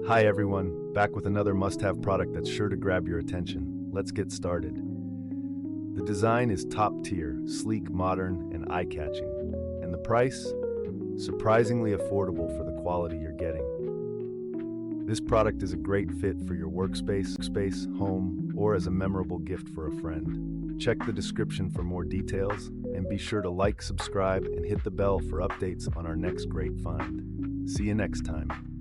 Hi everyone, back with another must-have product that's sure to grab your attention. Let's get started. The design is top tier, sleek, modern, and eye-catching. And the price? Surprisingly affordable for the quality you're getting. This product is a great fit for your workspace, home, or as a memorable gift for a friend. Check the description for more details, and be sure to like, subscribe, and hit the bell for updates on our next great find. See you next time.